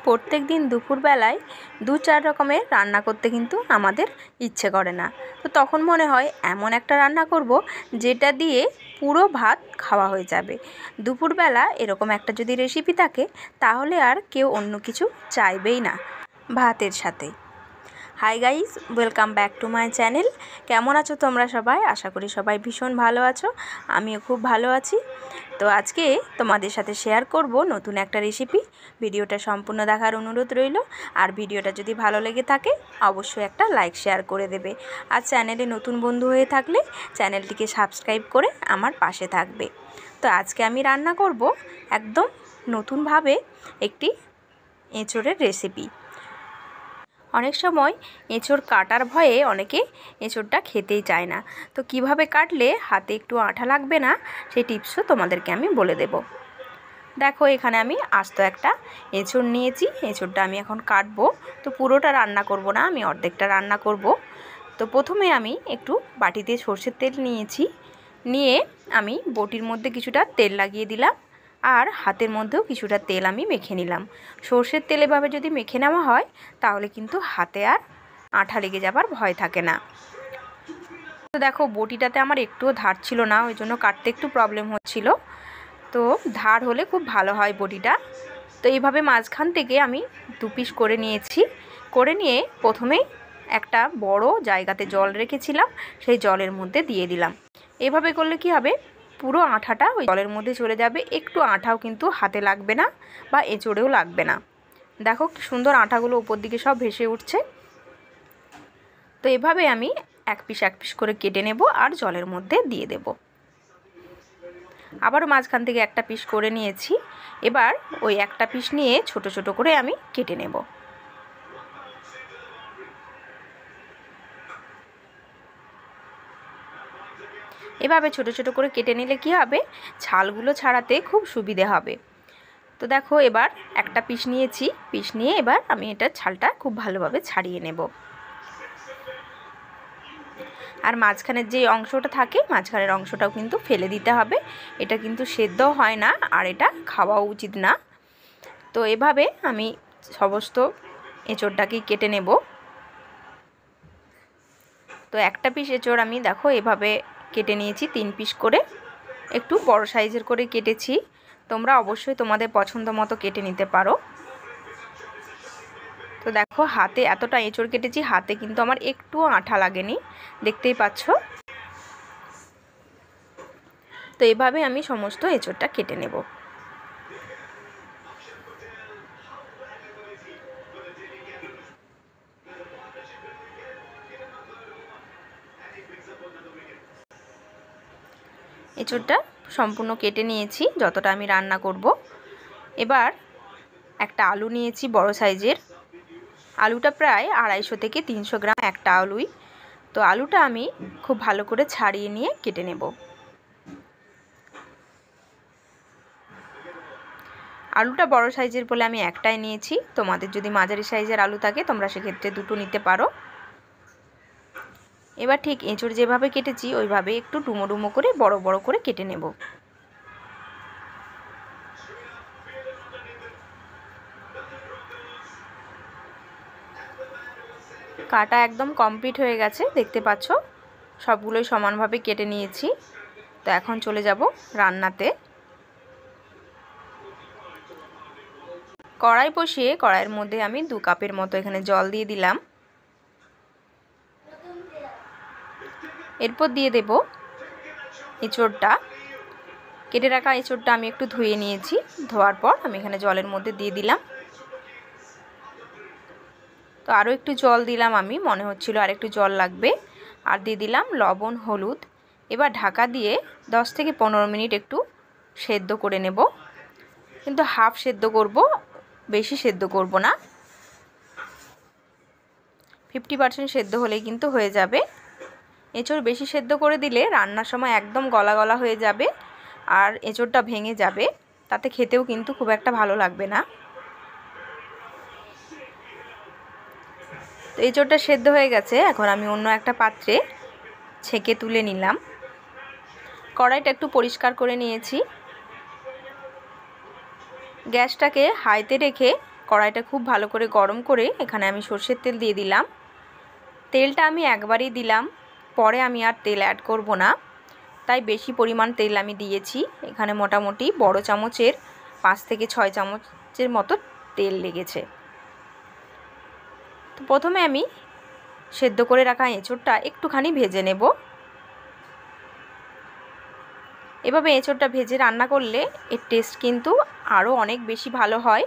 প্রত্যেক দিন দুপুরবেলায় 2-4 রকমের রান্না করতে কিন্তু আমাদের ইচ্ছে করে না। তো তখন মনে হয় এমন একটা রান্না করব যেটা দিয়ে পুরো ভাত খাওয়া হয়ে যাবে। দুপুরবেলা এরকম একটা যদি রেসিপি থাকে তাহলে আর কেউ অন্য কিছু চাইবেই না ভাতের সাথে। Hi guys, welcome back to my channel. কেমন আছো তোমরা সবাই? আশা করি সবাই ভীষণ ভালো আছো, আমিও খুব ভালো আছি। তো আজকে তোমাদের সাথে শেয়ার করব নতুন একটা রেসিপি। ভিডিওটা সম্পূর্ণ দেখার অনুরোধ রইল। আর ভিডিওটা যদি ভালো লেগে থাকে অবশ্যই একটা লাইক শেয়ার করে দেবে। আর চ্যানেলে নতুন বন্ধু হয়ে থাকলে চ্যানেলটিকে সাবস্ক্রাইব করে আমার পাশে থাকবে। তো আজকে আমি রান্না করব একদম নতুনভাবে একটি এঁচোড়ের রেসিপি। অনেক সময় এঁচোড় কাটার ভয়ে অনেকে এঁচোড়টা খেতেই চায় না। তো কিভাবে কাটলে হাতে একটু আঠা লাগবে না সেই টিপসও তোমাদেরকে আমি বলে দেব। দেখো, এখানে আমি আস্ত একটা এঁচোড় নিয়েছি। এঁচোড়টা আমি এখন কাটবো। তো পুরোটা রান্না করব না, আমি অর্ধেকটা রান্না করব। তো প্রথমে আমি একটু বাটিতে সর্ষের তেল নিয়েছি, নিয়ে আমি বটির মধ্যে কিছুটা তেল লাগিয়ে দিলাম আর হাতের মধ্যেও কিছুটা তেল আমি মেখে নিলাম। সর্ষের তেল এভাবে যদি মেখে নেওয়া হয় তাহলে কিন্তু হাতে আর আঠা লেগে যাবার ভয় থাকে না। তো দেখো, বটিটাতে আমার একটুও ধার ছিল না, ওই জন্য কাটতে একটু প্রবলেম হচ্ছিল। তো ধার হলে খুব ভালো হয় বটিটা। তো এইভাবে মাঝখান থেকে আমি 2 পিস করে নিয়েছি। করে নিয়ে প্রথমেই একটা বড় জায়গাতে জল রেখেছিলাম, সেই জলের মধ্যে দিয়ে দিলাম। এভাবে করলে কি হবে, পুরো আঠাটা ওই জলের মধ্যে চলে যাবে, একটু আঠাও কিন্তু হাতে লাগবে না বা এঁচোড়েও লাগবে না। দেখো কি সুন্দর আঠাগুলো উপর দিকে সব ভেসে উঠছে। তো এভাবে আমি এক পিস করে কেটে নেব আর জলের মধ্যে দিয়ে দেব। আবারও মাঝখান থেকে একটা পিস করে নিয়েছি। এবার ওই একটা পিস নিয়ে ছোট ছোট করে আমি কেটে নেব। এভাবে ছোট ছোট করে কেটে নিলে কি হবে, ছালগুলো ছাড়াতে খুব সুবিধে হবে। তো দেখো, এবার একটা পিস নিয়েছি, পিস নিয়ে এবার আমি এটা ছালটা খুব ভালোভাবে ছাড়িয়ে নেব। আর মাঝখানের যে অংশটা থাকে, মাঝখানের অংশটাও কিন্তু ফেলে দিতে হবে। এটা কিন্তু সেদ্ধও হয় না আর এটা খাওয়াও উচিত না। তো এভাবে আমি সমস্ত এঁচোড়টাকেই কেটে নেব। তো একটা পিস এঁচোড় আমি দেখো এভাবে কেটে নিয়েছি 3 পিস করে, একটু বড় সাইজের করে কেটেছি। তোমরা অবশ্যই তোমাদের পছন্দ মতো কেটে নিতে পারো। তো দেখো, হাতে এতটা এঁচোড় কেটেছি, হাতে কিন্তু আমার একটুও আঠা লাগেনি, দেখতেই পাচ্ছ। তো এভাবে আমি সমস্ত এঁচোড়টা কেটে নেব। এঁচোড়টা সম্পূর্ণ কেটে নিয়েছি যতটা আমি রান্না করব। এবার একটা আলু নিয়েছি বড় সাইজের। আলুটা প্রায় 250 থেকে 300 গ্রাম একটা আলুই। তো আলুটা আমি খুব ভালো করে ছাড়িয়ে নিয়ে কেটে নেব। আলুটা বড় সাইজের বলে আমি একটাই নিয়েছি, তোমাদের যদি মাঝারি সাইজের আলু থাকে তোমরা সেক্ষেত্রে 2টো নিতে পারো। এবার ঠিক এঁচোড় যেভাবে কেটেছি ওইভাবে একটু ডুমো ডুমো করে বড় বড় করে কেটে নেব। কাটা একদম কমপ্লিট হয়ে গেছে, দেখতে পাচ্ছ সবগুলোই সমানভাবে কেটে নিয়েছি। তো এখন চলে যাব রান্নাতে। কড়াই বসিয়ে কড়াইয়ের মধ্যে আমি 2 কাপের মতো এখানে জল দিয়ে দিলাম। এরপর দিয়ে দেব এঁচোড়টা। কেটে রাখা এঁচোড়টা আমি একটু ধুয়ে নিয়েছি, ধোয়ার পর আমি এখানে জলের মধ্যে দিয়ে দিলাম। তো আরও একটু জল দিলাম, আমি মনে হচ্ছিল আর একটু জল লাগবে। আর দিয়ে দিলাম লবণ, হলুদ। এবার ঢাকা দিয়ে 10 থেকে 15 মিনিট একটু সেদ্ধ করে নেব, কিন্তু হাফ সেদ্ধ করব, বেশি সেদ্ধ করব না। 50% সেদ্ধ হলেই কিন্তু হয়ে যাবে। এঁচোড় বেশি সেদ্ধ করে দিলে রান্নার সময় একদম গলা গলা হয়ে যাবে আর এঁচোড়টা ভেঙে যাবে, তাতে খেতেও কিন্তু খুব একটা ভালো লাগবে না। তো এঁচোড়টা সেদ্ধ হয়ে গেছে, এখন আমি অন্য একটা পাত্রে ছেঁকে তুলে নিলাম। কড়াইটা একটু পরিষ্কার করে নিয়েছি। গ্যাসটাকে হাইতে রেখে কড়াইটা খুব ভালো করে গরম করে এখানে আমি সরষের তেল দিয়ে দিলাম। তেলটা আমি একবারই দিলাম, পরে আমি আর তেল অ্যাড করব না, তাই বেশি পরিমাণ তেল আমি দিয়েছি। এখানে মোটামুটি বড় চামচের 5 থেকে 6 চামচের মতো তেল লেগেছে। তো প্রথমে আমি সেদ্ধ করে রাখা এঁচোড়টা একটুখানি ভেজে নেব। এভাবে এঁচোড়টা ভেজে রান্না করলে এর টেস্ট কিন্তু আরও অনেক বেশি ভালো হয়।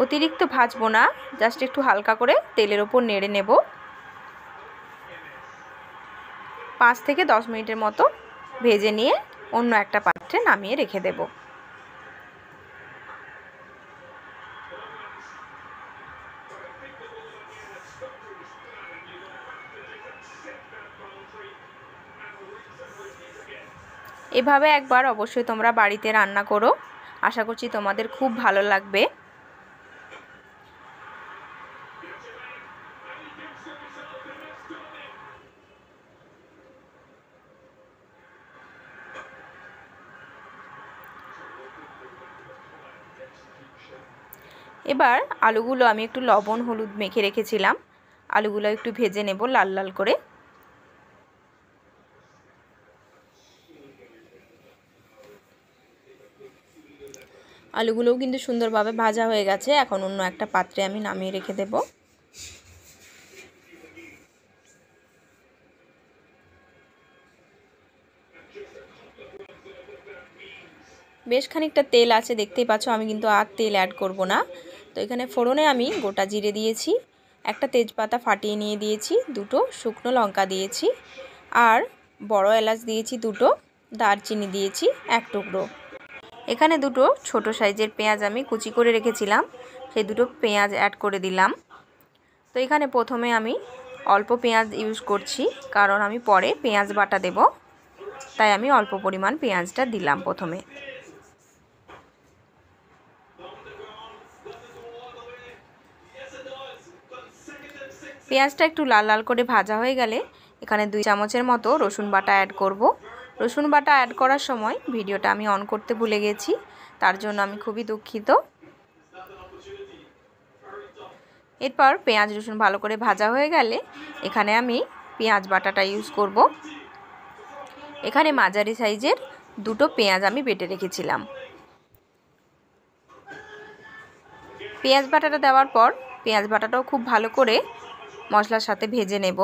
অতিরিক্ত ভাজবো না, জাস্ট একটু হালকা করে তেলের ওপর নেড়ে নেব। 5 থেকে 10 মিনিটের মতো ভেজে নিয়ে অন্য একটা পাত্রে নামিয়ে রেখে দেব। এভাবে একবার অবশ্যই তোমরা বাড়িতে রান্না করো, আশা করছি তোমাদের খুব ভালো লাগবে। এবার আলুগুলো আমি একটু লবণ হলুদ মেখে রেখেছিলাম, আলুগুলো একটু ভেজে নেব লাল লাল করে। আলুগুলোও কিন্তু সুন্দরভাবে ভাজা হয়ে গেছে, এখন অন্য একটা পাত্রে আমি নামিয়ে রেখে দেব। বেশ খানিকটা তেল আছে দেখতেই পাচ্ছ, আমি কিন্তু আর তেল অ্যাড করব না। তো এখানে ফোড়নে আমি গোটা জিরে দিয়েছি, একটা তেজপাতা ফাটিয়ে নিয়ে দিয়েছি, দুটো শুকনো লঙ্কা দিয়েছি, আর বড় এলাচ দিয়েছি দুটো, দারচিনি দিয়েছি এক টুকরো। এখানে দুটো ছোট সাইজের পেঁয়াজ আমি কুচি করে রেখেছিলাম, সেই দুটো পেঁয়াজ অ্যাড করে দিলাম। তো এখানে প্রথমে আমি অল্প পেঁয়াজ ইউজ করছি, কারণ আমি পরে পেঁয়াজ বাটা দেব, তাই আমি অল্প পরিমাণ পেঁয়াজটা দিলাম প্রথমে। পেঁয়াজটা একটু লাল লাল করে ভাজা হয়ে গেলে এখানে 2 চামচের মতো রসুন বাটা অ্যাড করব। রসুন বাটা অ্যাড করার সময় ভিডিওটা আমি অন করতে ভুলে গেছি, তার জন্য আমি খুবই দুঃখিত। এরপর পেঁয়াজ রসুন ভালো করে ভাজা হয়ে গেলে এখানে আমি পেঁয়াজ বাটাটা ইউজ করব। এখানে মাঝারি সাইজের দুটো পেঁয়াজ আমি বেটে রেখেছিলাম। পেঁয়াজ বাটাটা দেওয়ার পর পেঁয়াজ বাটাটাও খুব ভালো করে মশলার সাথে ভেজে নেব।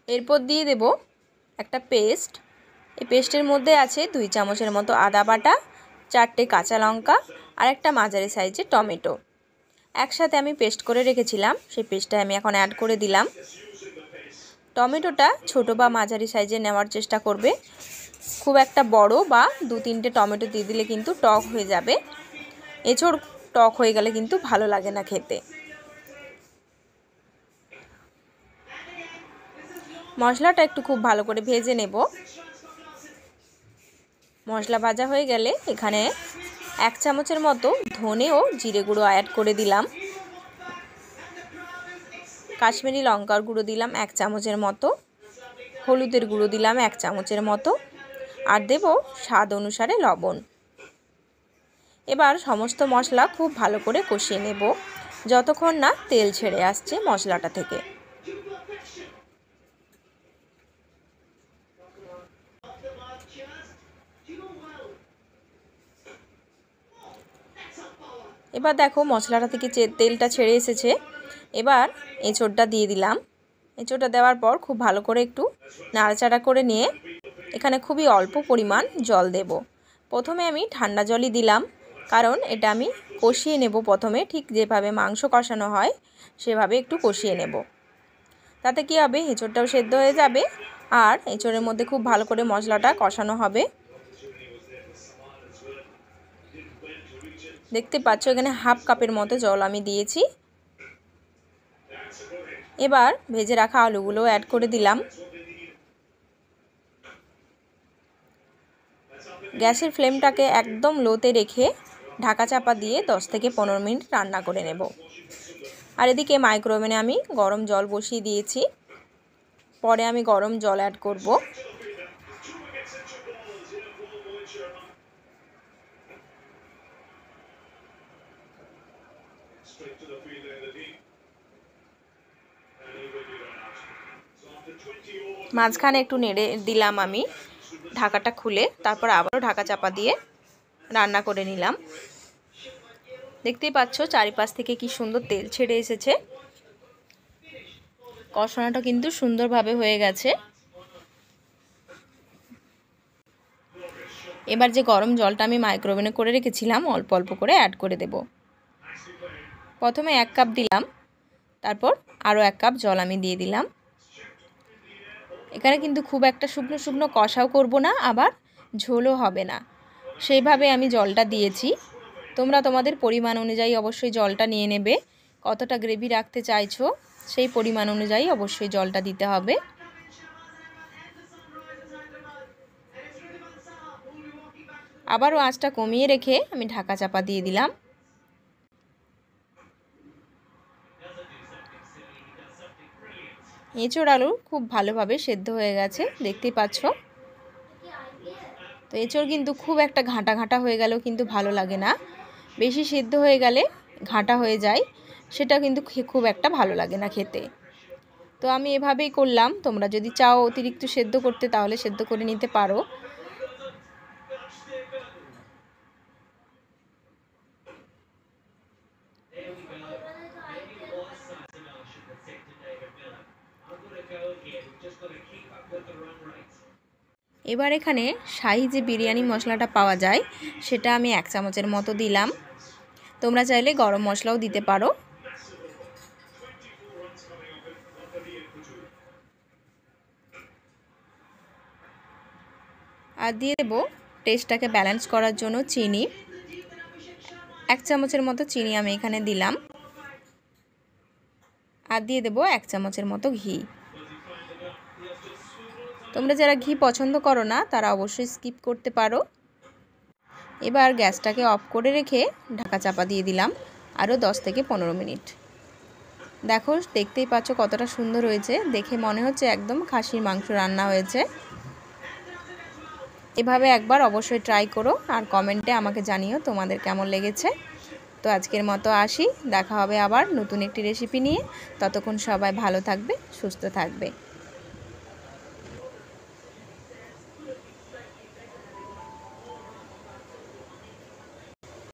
এরপর দিয়ে দেব একটা পেস্ট। এই পেস্টের মধ্যে আছে 2 চামচের মতো আদা বাটা, 4টে কাঁচা লঙ্কা আর একটা মাঝারি সাইজের টমেটো। একসাথে আমি পেস্ট করে রেখেছিলাম, সেই পেস্টটা আমি এখন অ্যাড করে দিলাম। টমেটোটা ছোট বা মাঝারি সাইজে নেওয়ার চেষ্টা করবে, খুব একটা বড় বা 2-3টে টমেটো দিয়ে দিলে কিন্তু টক হয়ে যাবে। এঁচোড় টক হয়ে গেলে কিন্তু ভালো লাগে না খেতে। মশলাটা একটু খুব ভালো করে ভেজে নেব। মশলা ভাজা হয়ে গেলে এখানে 1 চামচের মতো ধনে ও জিরে গুঁড়ো অ্যাড করে দিলাম। কাশ্মীরি লঙ্কার গুঁড়ো দিলাম 1 চামচের মতো, হলুদের গুঁড়ো দিলাম 1 চামচের মতো, আর দেব স্বাদ অনুসারে লবণ। এবার সমস্ত মশলা খুব ভালো করে কষিয়ে নেব যতক্ষণ না তেল ছেড়ে আসছে মশলাটা থেকে। এবার দেখো মশলাটা থেকে তেলটা ছেড়ে এসেছে। এবার এঁচোড়টা দিয়ে দিলাম। এঁচোড়টা দেওয়ার পর খুব ভালো করে একটু নাড়াচাড়া করে নিয়ে এখানে খুবই অল্প পরিমাণ জল দেব। প্রথমে আমি ঠান্ডা জলই দিলাম, কারণ এটা আমি কষিয়ে নেব প্রথমে, ঠিক যেভাবে মাংস কষানো হয় সেভাবে একটু কষিয়ে নেব। তাতে কি হবে, এঁচোড়টাও সেদ্ধ হয়ে যাবে আর এঁচোড়ের মধ্যে খুব ভালো করে মশলাটা কষানো হবে। দেখতে পাচ্ছ এখানে হাফ কাপের মতো জল আমি দিয়েছি। এবার ভেজে রাখা আলুগুলো অ্যাড করে দিলাম। গ্যাসের ফ্লেমটাকে একদম লোতে রেখে ঢাকা চাপা দিয়ে 10 থেকে 15 মিনিট রান্না করে নেব। আর এদিকে মাইক্রোওভেনে আমি গরম জল বসিয়ে দিয়েছি, পরে আমি গরম জল অ্যাড করব। মাঝখানে একটু নেড়ে দিলাম আমি ঢাকাটা খুলে, তারপর আবারও ঢাকা চাপা দিয়ে রান্না করে নিলাম। দেখতেই পাচ্ছ চারিপাশ থেকে কি সুন্দর তেল ছেড়ে এসেছে। কষানোটা কিন্তু সুন্দরভাবে হয়ে গেছে। এবার যে গরম জলটা আমি মাইক্রোওভেনে করে রেখেছিলাম অল্প অল্প করে অ্যাড করে দেব। প্রথমে 1 কাপ দিলাম, তারপর আরও 1 কাপ জল আমি দিয়ে দিলাম। এখানে কিন্তু খুব একটা শুকনো শুকনো কষাও করব না, আবার ঝোলও হবে না, সেইভাবে আমি জলটা দিয়েছি। তোমরা তোমাদের পরিমাণ অনুযায়ী অবশ্যই জলটা নিয়ে নেবে। কতটা গ্রেভি রাখতে চাইছো সেই পরিমাণ অনুযায়ী অবশ্যই জলটা দিতে হবে। আবারও আঁচটা কমিয়ে রেখে আমি ঢাকা চাপা দিয়ে দিলাম। এঁচোড় আলু খুব ভালোভাবে সেদ্ধ হয়ে গেছে, দেখতেই পাচ্ছ। তো এঁচোড় কিন্তু খুব একটা ঘাঁটা ঘাঁটা হয়ে গেলেও কিন্তু ভালো লাগে না, বেশি সেদ্ধ হয়ে গেলে ঘাঁটা হয়ে যায়, সেটা কিন্তু খুব একটা ভালো লাগে না খেতে। তো আমি এভাবেই করলাম, তোমরা যদি চাও অতিরিক্ত সেদ্ধ করতে তাহলে সেদ্ধ করে নিতে পারো। এবার এখানে শাহি যে বিরিয়ানি মশলাটা পাওয়া যায় সেটা আমি 1 চামচের মতো দিলাম। তোমরা চাইলে গরম মশলাও দিতে পারো। আর দিয়ে দেব টেস্টটাকে ব্যালেন্স করার জন্য চিনি। 1 চামচের মতো চিনি আমি এখানে দিলাম। আর দিয়ে দেব 1 চামচের মতো ঘি। তোমরা যারা ঘি পছন্দ করো না তারা অবশ্যই স্কিপ করতে পারো। এবার গ্যাসটাকে অফ করে রেখে ঢাকা চাপা দিয়ে দিলাম আরও 10 থেকে 15 মিনিট। দেখো দেখতেই পাচ্ছ কতটা সুন্দর হয়েছে, দেখে মনে হচ্ছে একদম খাসির মাংস রান্না হয়েছে। এভাবে একবার অবশ্যই ট্রাই করো আর কমেন্টে আমাকে জানিও তোমাদের কেমন লেগেছে। তো আজকের মতো আসি, দেখা হবে আবার নতুন একটি রেসিপি নিয়ে। ততক্ষণ সবাই ভালো থাকবে, সুস্থ থাকবে।